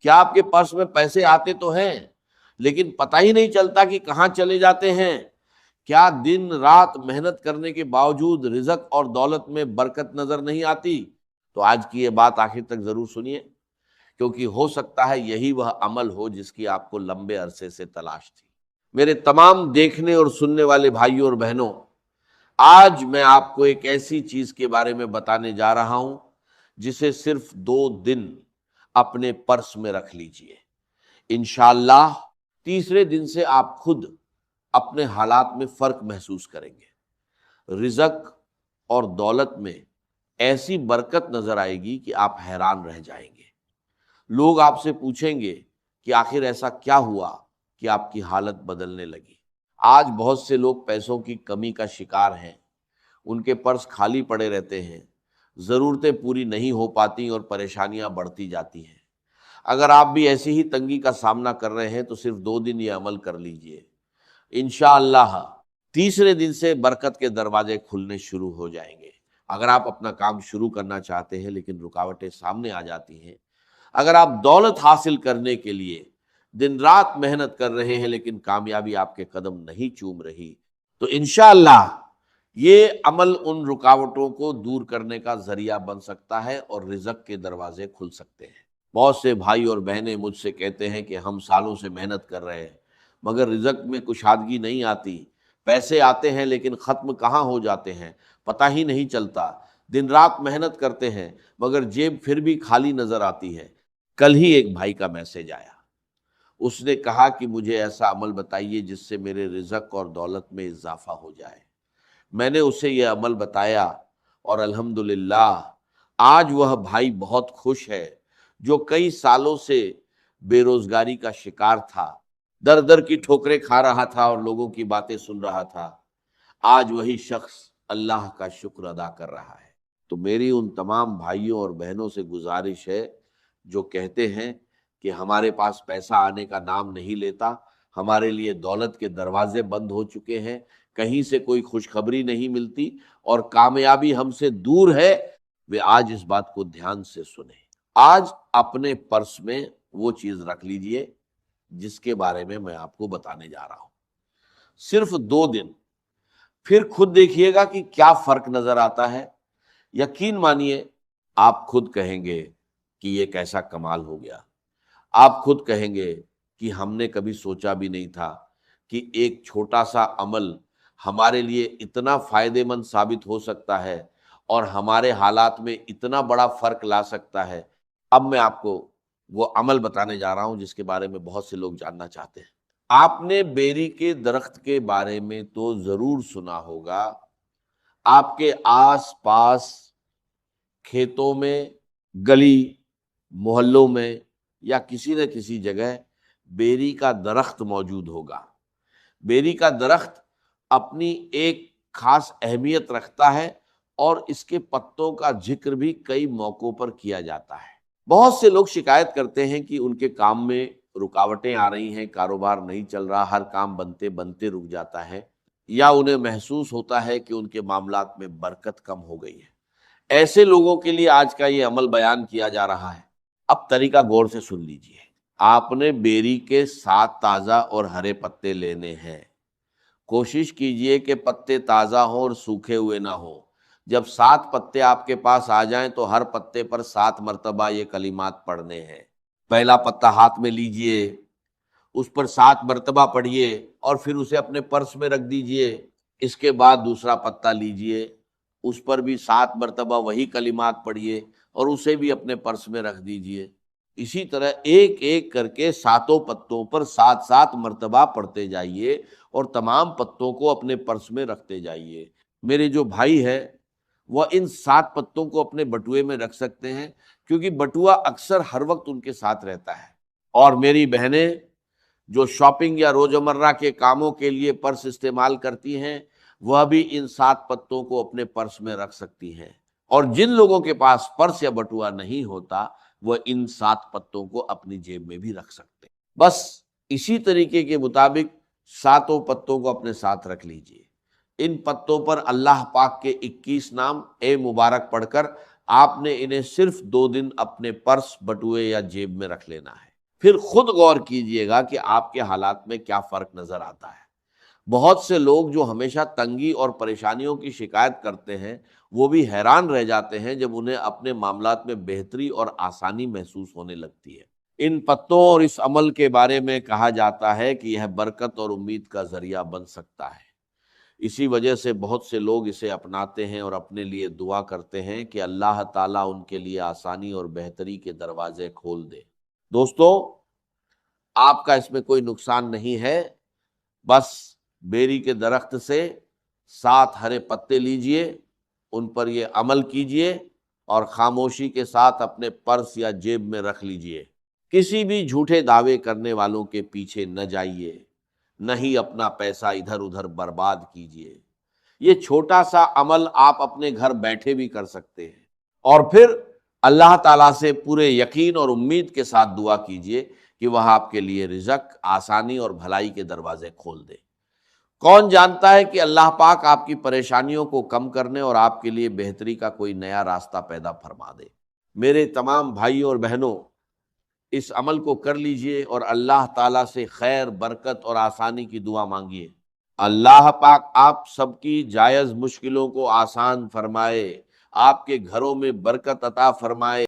کیا آپ کے پرس میں پیسے آتے تو ہیں لیکن پتہ ہی نہیں چلتا کہ کہاں چلے جاتے ہیں؟ کیا دن رات محنت کرنے کے باوجود رزق اور دولت میں برکت نظر نہیں آتی؟ تو آج کی یہ بات آخر تک ضرور سنیے، کیونکہ ہو سکتا ہے یہی وہ عمل ہو جس کی آپ کو لمبے عرصے سے تلاش تھی۔ میرے تمام دیکھنے اور سننے والے بھائیوں اور بہنوں، آج میں آپ کو ایک ایسی چیز کے بارے میں بتانے جا رہا ہوں جسے صرف 2 دن اپنے پرس میں رکھ لیجئے، انشاءاللہ تیسرے دن سے آپ خود اپنے حالات میں فرق محسوس کریں گے۔ رزق اور دولت میں ایسی برکت نظر آئے گی کہ آپ حیران رہ جائیں گے۔ لوگ آپ سے پوچھیں گے کہ آخر ایسا کیا ہوا کہ آپ کی حالت بدلنے لگی؟ آج بہت سے لوگ پیسوں کی کمی کا شکار ہیں، ان کے پرس خالی پڑے رہتے ہیں، ضرورتیں پوری نہیں ہو پاتی اور پریشانیاں بڑھتی جاتی ہیں۔ اگر آپ بھی ایسی ہی تنگی کا سامنا کر رہے ہیں تو صرف 2 دن یہ عمل کر لیجئے، انشاءاللہ تیسرے دن سے برکت کے دروازے کھلنے شروع ہو جائیں گے۔ اگر آپ اپنا کام شروع کرنا چاہتے ہیں لیکن رکاوٹیں سامنے آ جاتی ہیں، اگر آپ دولت حاصل کرنے کے لیے دن رات محنت کر رہے ہیں لیکن کامیابی آپ کے قدم نہیں چوم رہی، تو انشاءاللہ یہ عمل ان رکاوٹوں کو دور کرنے کا ذریعہ بن سکتا ہے اور رزق کے دروازے کھل سکتے ہیں۔ بہت سے بھائی اور بہنیں مجھ سے کہتے ہیں کہ ہم سالوں سے محنت کر رہے ہیں مگر رزق میں کشادگی نہیں آتی، پیسے آتے ہیں لیکن ختم کہاں ہو جاتے ہیں، پتہ ہی نہیں چلتا، دن رات محنت کرتے ہیں مگر جیب پھر بھی خالی نظر آتی ہے۔ کل ہی ایک بھائی کا میسج آیا، اس نے کہا کہ مجھے ایسا عمل بتائیے جس سے میرے رزق اور دولت میں اضافہ ہو جائے۔ میں نے اسے یہ عمل بتایا اور الحمدللہ آج وہ بھائی بہت خوش ہے جو کئی سالوں سے بے روزگاری کا شکار تھا، در در کی ٹھوکریں کھا رہا تھا اور لوگوں کی باتیں سن رہا تھا۔ آج وہی شخص اللہ کا شکر ادا کر رہا ہے۔ تو میری ان تمام بھائیوں اور بہنوں سے گزارش ہے جو کہتے ہیں کہ ہمارے پاس پیسہ آنے کا نام نہیں لیتا، ہمارے لیے دولت کے دروازے بند ہو چکے ہیں، کہیں سے کوئی خوشخبری نہیں ملتی اور کامیابی ہم سے دور ہے، وہ آج اس بات کو دھیان سے سنیں۔ آج اپنے پرس میں وہ چیز رکھ لیجئے جس کے بارے میں میں آپ کو بتانے جا رہا ہوں۔ صرف 2 دن، پھر خود دیکھیے گا کہ کیا فرق نظر آتا ہے۔ یقین مانیے آپ خود کہیں گے کہ یہ کیسا کمال ہو گیا۔ آپ خود کہیں گے کہ ہم نے کبھی سوچا بھی نہیں تھا کہ ایک چھوٹا سا عمل ہمارے لیے اتنا فائدہ مند ثابت ہو سکتا ہے اور ہمارے حالات میں اتنا بڑا فرق لا سکتا ہے۔ اب میں آپ کو وہ عمل بتانے جا رہا ہوں جس کے بارے میں بہت سے لوگ جاننا چاہتے ہیں۔ آپ نے بیری کے درخت کے بارے میں تو ضرور سنا ہوگا، آپ کے آس پاس کھیتوں میں، گلی محلوں میں یا کسی نہ کسی جگہ بیری کا درخت موجود ہوگا۔ بیری کا درخت اپنی ایک خاص اہمیت رکھتا ہے اور اس کے پتوں کا ذکر بھی کئی موقعوں پر کیا جاتا ہے۔ بہت سے لوگ شکایت کرتے ہیں کہ ان کے کام میں رکاوٹیں آ رہی ہیں، کاروبار نہیں چل رہا، ہر کام بنتے بنتے رک جاتا ہے، یا انہیں محسوس ہوتا ہے کہ ان کے معاملات میں برکت کم ہو گئی ہے۔ ایسے لوگوں کے لیے آج کا یہ عمل بیان کیا جا رہا ہے۔ اب طریقہ غور سے سن لیجئے۔ آپ نے بیری کے 7 تازہ اور ہرے پتے لینے ہیں۔ کوشش کیجئے کہ پتے تازہ ہوں اور سوکھے ہوئے نہ ہوں۔ جب 7 پتے آپ کے پاس آ جائیں تو ہر پتے پر 7 مرتبہ یہ کلمات پڑھنے ہیں۔ پہلا پتا ہاتھ میں لیجئے، اس پر 7 مرتبہ پڑھیے اور پھر اسے اپنے پرس میں رکھ دیجئے۔ اس کے بعد دوسرا پتا لیجئے، اس پر بھی 7 مرتبہ وہی کلمات پڑھیے اور اسے بھی اپنے پرس میں رکھ دیجئے۔ اسی طرح ایک ایک کر کے 7 پتوں پر 7 مرتبہ پڑھتے جائیے اور تمام پتوں کو اپنے پرس میں رکھتے جائیے۔ میرے جو بھائی ہے وہ ان 7 پتوں کو اپنے بٹوے میں رکھ سکتے ہیں کیونکہ بٹوا اکثر ہر وقت ان کے ساتھ رہتا ہے۔ اور میری بہنیں جو شاپنگ یا روزمرہ کے کاموں کے لیے پرس استعمال کرتی ہیں وہ بھی ان 7 پتوں کو اپنے پرس میں رکھ سکتی ہیں۔ اور جن لوگوں کے پاس پرس یا بٹوا نہیں ہوتا وہ ان 7 پتوں کو اپنی جیب میں بھی رکھ سکتے ہیں۔ بس اسی طریقے کے مطابق 7 پتوں کو اپنے ساتھ رکھ لیجئے۔ ان پتوں پر اللہ پاک کے 21 نام اے مبارک پڑھ کر آپ نے انہیں صرف 2 دن اپنے پرس، بٹوے یا جیب میں رکھ لینا ہے۔ پھر خود غور کیجئے گا کہ آپ کے حالات میں کیا فرق نظر آتا ہے۔ بہت سے لوگ جو ہمیشہ تنگی اور پریشانیوں کی شکایت کرتے ہیں، وہ بھی حیران رہ جاتے ہیں جب انہیں اپنے معاملات میں بہتری اور آسانی محسوس ہونے لگتی ہے۔ ان پتوں اور اس عمل کے بارے میں کہا جاتا ہے کہ یہ برکت اور امید کا ذریعہ بن سکتا ہے۔ اسی وجہ سے بہت سے لوگ اسے اپناتے ہیں اور اپنے لیے دعا کرتے ہیں کہ اللہ تعالیٰ ان کے لیے آسانی اور بہتری کے دروازے کھول دے۔ دوستو، آپ کا اس میں کوئی نقصان نہیں ہے، بس بیری کے درخت سے 7 ہرے پتے لیجئے، ان پر یہ عمل کیجئے اور خاموشی کے ساتھ اپنے پرس یا جیب میں رکھ لیجئے۔ کسی بھی جھوٹے دعوے کرنے والوں کے پیچھے نہ جائیے، نہ ہی اپنا پیسہ ادھر ادھر برباد کیجئے۔ یہ چھوٹا سا عمل آپ اپنے گھر بیٹھے بھی کر سکتے ہیں، اور پھر اللہ تعالیٰ سے پورے یقین اور امید کے ساتھ دعا کیجئے کہ وہ آپ کے لیے رزق، آسانی اور بھلائی کے دروازے کھول دے۔ کون جانتا ہے کہ اللہ پاک آپ کی پریشانیوں کو کم کرنے اور آپ کے لیے بہتری کا کوئی نیا راستہ پیدا فرما دے۔ میرے تمام بھائیوں اور بہنوں، اس عمل کو کر لیجئے اور اللہ تعالیٰ سے خیر، برکت اور آسانی کی دعا مانگیے۔ اللہ پاک آپ سب کی جائز مشکلوں کو آسان فرمائے، آپ کے گھروں میں برکت عطا فرمائے۔